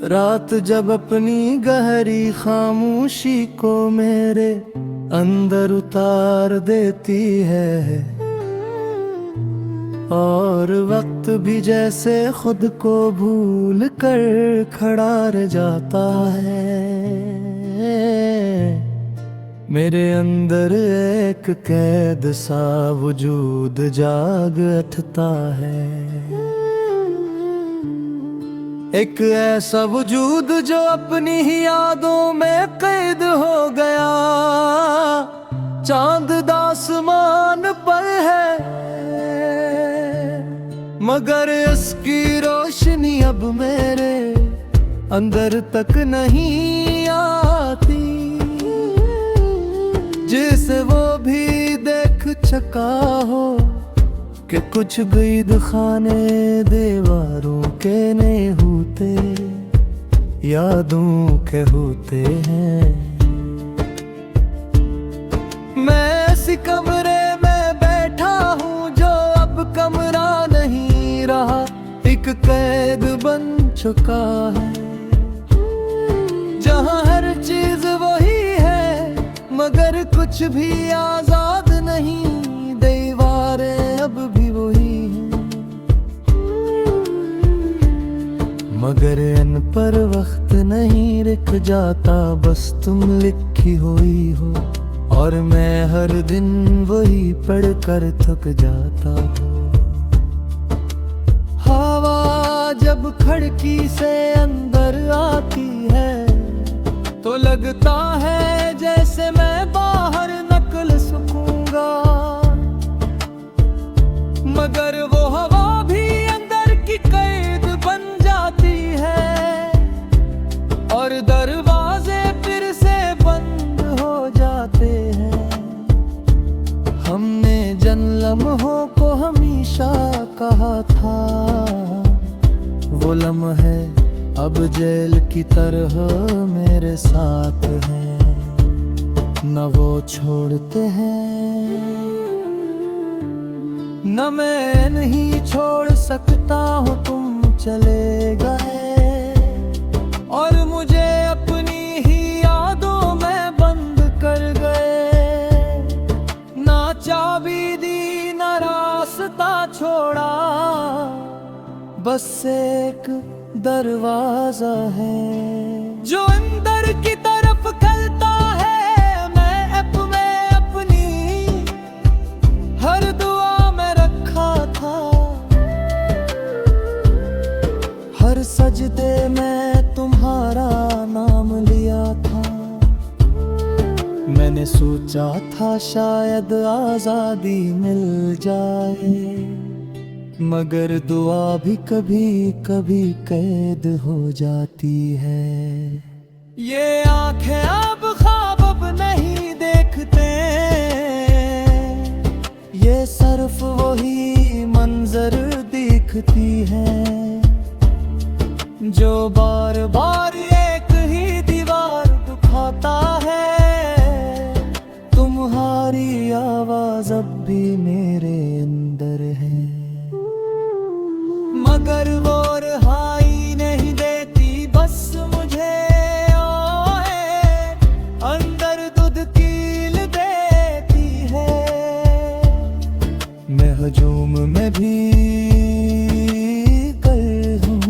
रात जब अपनी गहरी खामोशी को मेरे अंदर उतार देती है और वक्त भी जैसे खुद को भूल कर खड़ा रह जाता है। मेरे अंदर एक कैद सा वजूद जाग उठता है, एक ऐसा वजूद जो अपनी ही यादों में कैद हो गया। चांद आसमान पर है मगर इसकी रोशनी अब मेरे अंदर तक नहीं आती, जिसे वो भी देख चुका हो कि कुछ गईद खाने दीवारों के नहीं होते, यादों के होते हैं। मैं ऐसी कमरे में बैठा हूँ जो अब कमरा नहीं रहा, एक कैद बन चुका है जहाँ हर चीज वही है मगर कुछ भी आजाद नहीं। दीवारें अब भी वही हैं मगर इन पर वक्त नहीं रुक जाता, बस तुम लिखी हुई हो और मैं हर दिन वही पढ़ कर थक जाता हूँ। हवा जब खिड़की से अंदर आती है तो लगता है जैसे मैं बाहर नकल सकूंगा, मगर वो हवा भी अंदर की कैद बन जाती है और दरवाजे फिर से बंद हो जाते हैं। हमने जिन लम्हों को हमेशा कहा था वो लम्हे अब जेल की तरह मेरे साथ हैं, न वो छोड़ते हैं न मैं नहीं छोड़ सकता हूँ। तुम चले गए और मुझे अपनी ही यादों में बंद कर गए, ना चाबी दी ना रास्ता छोड़ा, बस एक दरवाजा है जो अंदर की तरफ खलता है। मैं अपनी हर दुआ में रखा था, हर सजदे में तुम्हारा नाम लिया था। मैंने सोचा था शायद आजादी मिल जाए मगर दुआ भी कभी कभी कैद हो जाती है। ये आंखें अब ख्वाब अब नहीं देखते, ये सिर्फ वही मंजर दिखती है जो बार बार एक ही दीवार दुखाता है। तुम्हारी आवाज अब भी मेरे अंदर है मगर वो रहाई नहीं देती, बस मुझे अंदर दूध कील देती है। मैं हजूम में भी कल हूँ।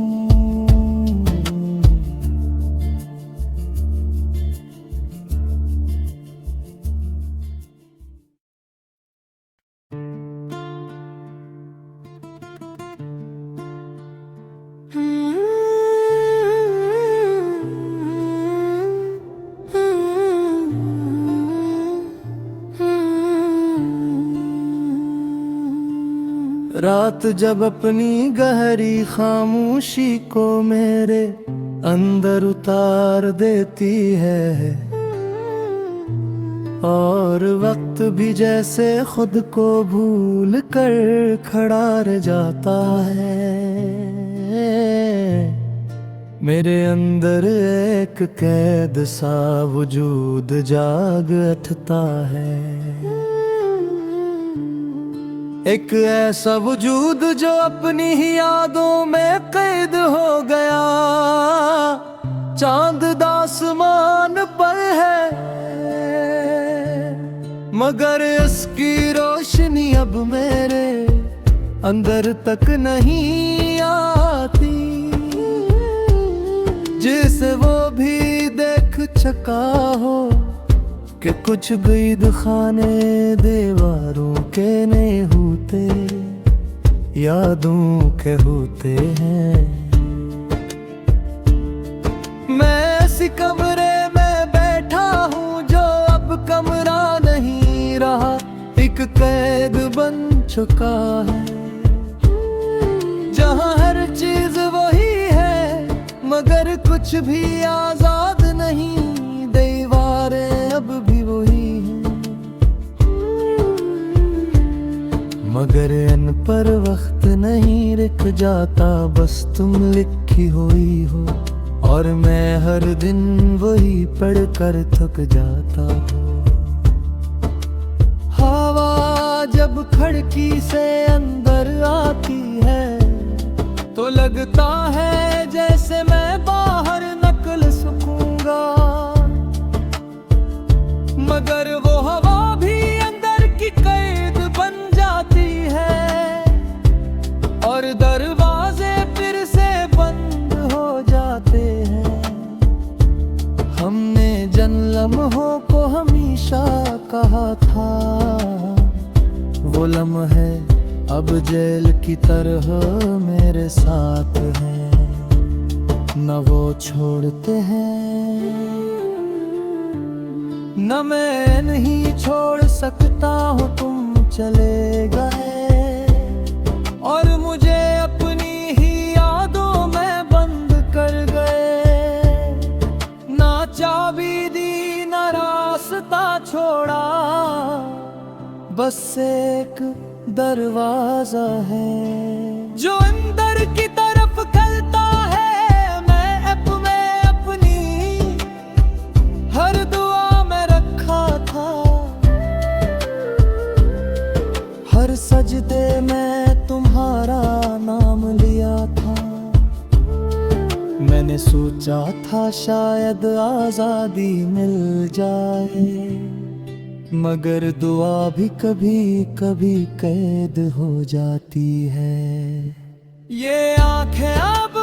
रात जब अपनी गहरी खामोशी को मेरे अंदर उतार देती है और वक्त भी जैसे खुद को भूल कर खड़ा रह जाता है। मेरे अंदर एक कैद सा वजूद जाग उठता है, एक ऐसा वजूद जो अपनी ही यादों में कैद हो गया। मगर इसकी रोशनी अब मेरे अंदर तक नहीं आती, जिसे वो भी देख चुका हो कि कुछ गईद खाने दीवारों के नहीं होते, यादों के होते हैं। मैं ऐसी कमरे में बैठा हूँ जो अब कमरा नहीं रहा, एक कैद बन चुका है, जहाँ हर चीज वही है मगर कुछ भी आजाद नहीं, दीवारें अब भी वही हैं मगर इन पर वक्त नहीं रुक जाता, बस तुम लिखी हुई हो और मैं हर दिन वही पढ़ कर थक जाता हूँ। हवा जब खिड़की से अंदर आती है तो लगता है जैसे मैं बाहर नकल सकूंगा, मगर वो हवा भी अंदर की कैद बन जाती है और दरवाजे फिर से बंद हो जाते हैं। हमने जिन लम्हों को हमेशा कहा था वो लम्हे अब जेल की तरह मेरे साथ हैं, न वो छोड़ते हैं न मैं नहीं छोड़ सकता हूँ, तुम चले गए और मुझे अपनी ही यादों में बंद कर गए, ना चाबी दी ना रास्ता छोड़ा, बस एक दरवाजा है जो अंदर की तरफ खलता है। मैं अपनी हर दुआ में रखा था, हर सजदे में तुम्हारा नाम लिया था, मैंने सोचा था शायद आजादी मिल जाए, मगर दुआ भी कभी कभी कैद हो जाती है। ये आंखें अब